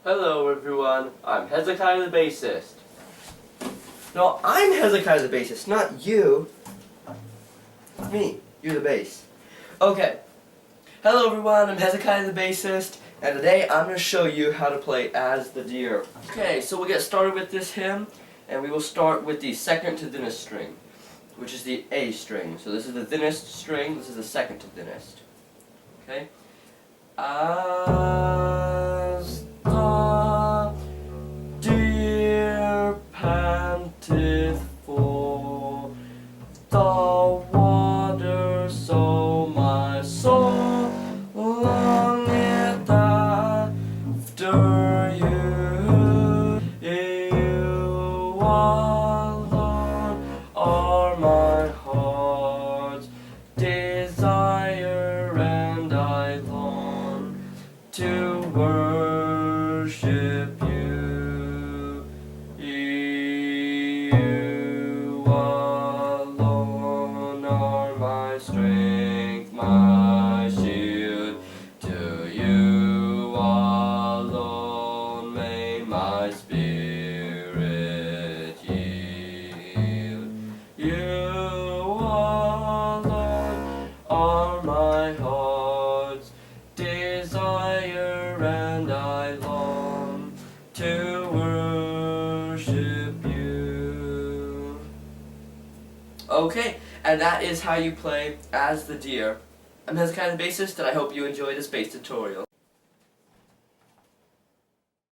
Hello everyone, I'm Hezekiah the Bassist. No, I'm Hezekiah the Bassist, not you. Me, you're the bass. Okay. Hello everyone, I'm Hezekiah the Bassist, and today I'm going to show you how to play As the Deer. Okay, so we'll get started with this hymn, and we will start with the second to thinnest string, which is the A string. So this is the thinnest string, this is the second to thinnest. Okay? As the deer panteth for the water, so my soul longeth after you. You alone are my heart's desire, and I long to worship you. You alone are my strength, my shield. To you alone may my spirit yield. You alone are my heart's desire, and I long to worship you. Okay, and that is how you play As the Deer. I'm Hezekiah the Bassist, and I hope you enjoy this bass tutorial.